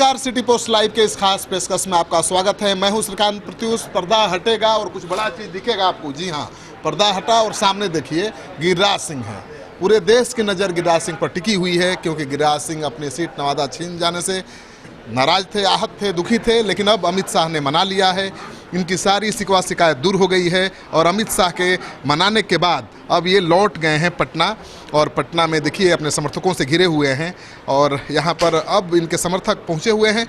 नमस्कार, city post live के इस खास पेशकश में आपका स्वागत है। मैं हूं श्रीकांत प्रत्युष। पर्दा हटेगा और कुछ बड़ा चीज़ दिखेगा आपको। जी हां, पर्दा हटा और सामने देखिए गिरिराज सिंह है। पूरे देश की नज़र गिरिराज सिंह पर टिकी हुई है, क्योंकि गिरिराज सिंह अपनी सीट नवादा छीन जाने से नाराज थे, आहत थे, दुखी थे। लेकिन अब अमित शाह ने मना लिया है, इनकी सारी शिकवा शिकायत दूर हो गई है। और अमित शाह के मनाने के बाद अब ये लौट गए हैं पटना, और पटना में देखिए अपने समर्थकों से घिरे हुए हैं। और यहाँ पर अब इनके समर्थक पहुँचे हुए हैं।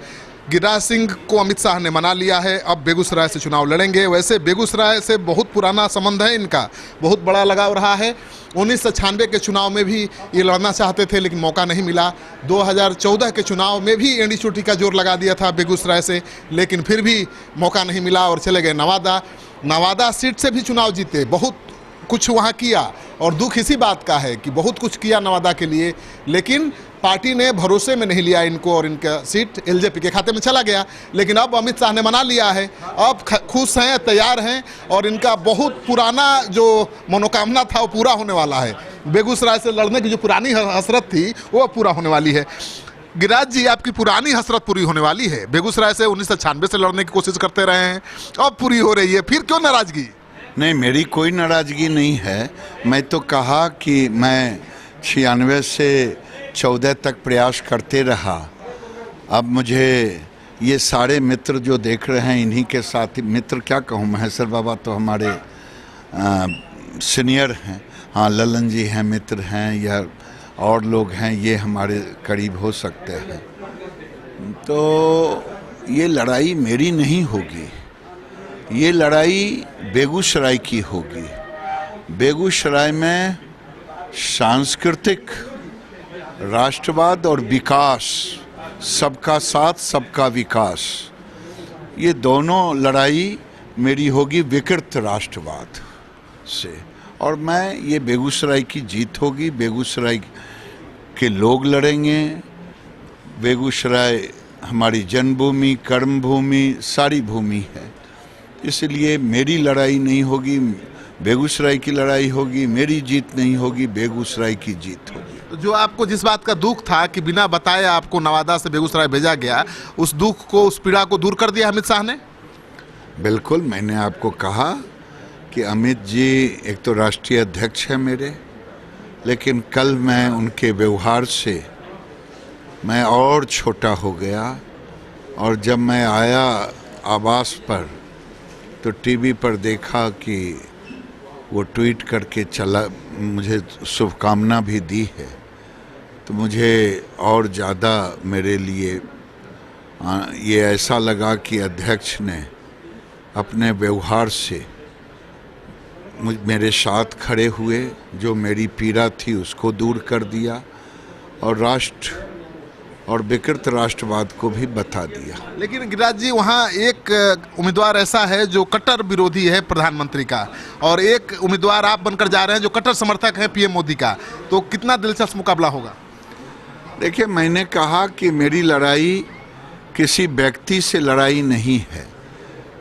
गिरिराज सिंह को अमित शाह ने मना लिया है, अब बेगूसराय से चुनाव लड़ेंगे। वैसे बेगूसराय से बहुत पुराना संबंध है इनका, बहुत बड़ा लगाव रहा है। 1996 के चुनाव में भी ये लड़ना चाहते थे, लेकिन मौका नहीं मिला। 2014 के चुनाव में भी एंडी चोटी का जोर लगा दिया था बेगूसराय से, लेकिन फिर भी मौका नहीं मिला और चले गए नवादा। नवादा सीट से भी चुनाव जीते, बहुत कुछ वहाँ किया। और दुख इसी बात का है कि बहुत कुछ किया नवादा के लिए, लेकिन पार्टी ने भरोसे में नहीं लिया इनको, और इनका सीट एलजेपी के खाते में चला गया। लेकिन अब अमित शाह ने मना लिया है, अब खुश हैं, तैयार हैं, और इनका बहुत पुराना जो मनोकामना था वो पूरा होने वाला है। बेगूसराय से लड़ने की जो पुरानी हसरत थी वो पूरा होने वाली है। गिरिराज जी, आपकी पुरानी हसरत पूरी होने वाली है। बेगूसराय से 1996 से लड़ने की कोशिश करते रहे हैं, अब पूरी हो रही है, फिर क्यों नाराजगी? नहीं, मेरी कोई नाराज़गी नहीं है। मैं तो कहा कि मैं 96 से 14 तक प्रयास करते रहा। अब मुझे ये सारे मित्र जो देख रहे हैं, इन्हीं के साथ ही मित्र क्या कहूँ, महेश्वर बाबा तो हमारे सीनियर हैं। हाँ, ललन जी हैं, मित्र हैं, या और लोग हैं, ये हमारे करीब हो सकते हैं। तो ये लड़ाई मेरी नहीं होगी, ये लड़ाई बेगूसराय की होगी। बेगूसराय में सांस्कृतिक राष्ट्रवाद और विकास, सबका साथ सबका विकास, ये दोनों लड़ाई मेरी होगी विकृत राष्ट्रवाद से। और मैं ये बेगूसराय की जीत होगी, बेगूसराय के लोग लड़ेंगे। बेगूसराय हमारी जन्मभूमि, कर्मभूमि, सारी भूमि है, इसलिए मेरी लड़ाई नहीं होगी, बेगूसराय की लड़ाई होगी। मेरी जीत नहीं होगी, बेगूसराय की जीत होगी। तो जो आपको जिस बात का दुख था कि बिना बताए आपको नवादा से बेगूसराय भेजा गया, उस दुख को, उस पीड़ा को दूर कर दिया अमित शाह ने? बिल्कुल, मैंने आपको कहा कि अमित जी एक तो राष्ट्रीय अध्यक्ष हैं मेरे, लेकिन कल मैं उनके व्यवहार से मैं और छोटा हो गया। और जब मैं आया आवास पर तो टीवी पर देखा कि वो ट्वीट करके चला, मुझे शुभकामना भी दी है, तो मुझे और ज़्यादा मेरे लिए ये ऐसा लगा कि अध्यक्ष ने अपने व्यवहार से मेरे साथ खड़े हुए, जो मेरी पीड़ा थी उसको दूर कर दिया, और राष्ट्र और विकृत राष्ट्रवाद को भी बता दिया। लेकिन गिरिराज जी, वहाँ एक उम्मीदवार ऐसा है जो कट्टर विरोधी है प्रधानमंत्री का, और एक उम्मीदवार आप बनकर जा रहे हैं जो कट्टर समर्थक है पीएम मोदी का। तो कितना दिलचस्प मुकाबला होगा? देखिए, मैंने कहा कि मेरी लड़ाई किसी व्यक्ति से लड़ाई नहीं है,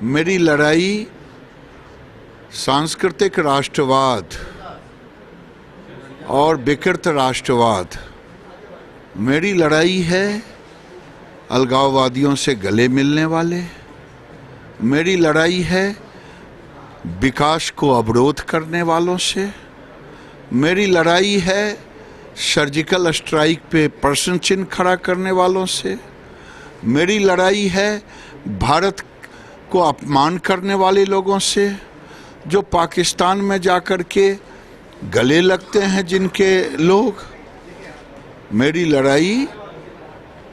मेरी लड़ाई सांस्कृतिक राष्ट्रवाद और विकृत राष्ट्रवाद, मेरी लड़ाई है अलगाववादियों से गले मिलने वाले, मेरी लड़ाई है विकास को अवरोध करने वालों से, मेरी लड़ाई है सर्जिकल स्ट्राइक पे प्रश्न चिन्ह खड़ा करने वालों से, मेरी लड़ाई है भारत को अपमान करने वाले लोगों से, जो पाकिस्तान में जाकर के गले लगते हैं जिनके लोग। मेरी लड़ाई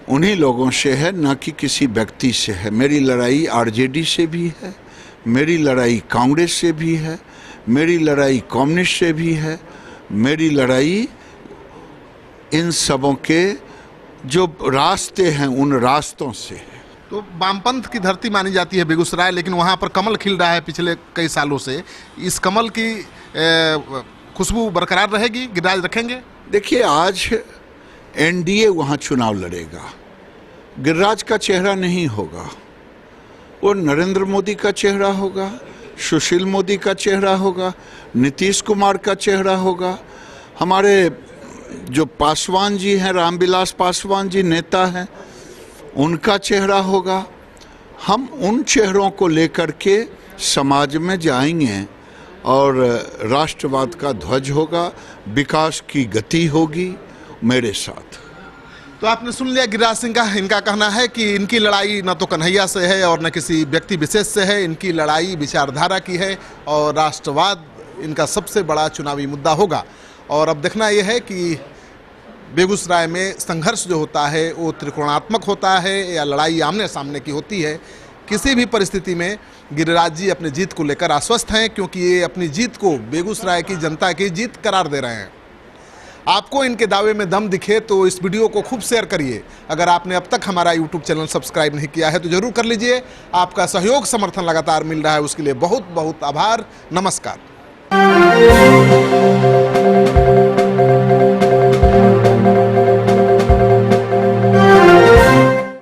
उन्हीं लोगों से है, न कि किसी व्यक्ति से है। मेरी लड़ाई आरजेडी से भी है, मेरी लड़ाई कांग्रेस से भी है, मेरी लड़ाई कम्युनिस्ट से भी है, मेरी लड़ाई इन सबों के जो रास्ते हैं उन रास्तों से है। तो वामपंथ की धरती मानी जाती है बेगूसराय, लेकिन वहाँ पर कमल खिल रहा है पिछले कई सालों से। इस कमल की खुशबू बरकरार रहेगी, गिरिराज रखेंगे? देखिए, आज एनडीए वहाँ चुनाव लड़ेगा, गिरिराज का चेहरा नहीं होगा, वो नरेंद्र मोदी का चेहरा होगा, सुशील मोदी का चेहरा होगा, नीतीश कुमार का चेहरा होगा, हमारे जो पासवान जी हैं, रामविलास पासवान जी नेता हैं, उनका चेहरा होगा। हम उन चेहरों को लेकर के समाज में जाएंगे और राष्ट्रवाद का ध्वज होगा, विकास की गति होगी मेरे साथ। तो आपने सुन लिया गिरिराज सिंह का। इनका कहना है कि इनकी लड़ाई न तो कन्हैया से है और न किसी व्यक्ति विशेष से है, इनकी लड़ाई विचारधारा की है और राष्ट्रवाद इनका सबसे बड़ा चुनावी मुद्दा होगा। और अब देखना यह है कि बेगूसराय में संघर्ष जो होता है वो त्रिकोणात्मक होता है या लड़ाई आमने सामने की होती है। किसी भी परिस्थिति में गिरिराज जी अपनी जीत को लेकर आश्वस्त हैं, क्योंकि ये अपनी जीत को बेगूसराय की जनता की जीत करार दे रहे हैं। आपको इनके दावे में दम दिखे तो इस वीडियो को खूब शेयर करिए। अगर आपने अब तक हमारा यूट्यूब चैनल सब्सक्राइब नहीं किया है तो जरूर कर लीजिए। आपका सहयोग समर्थन लगातार मिल रहा है, उसके लिए बहुत बहुत आभार। नमस्कार।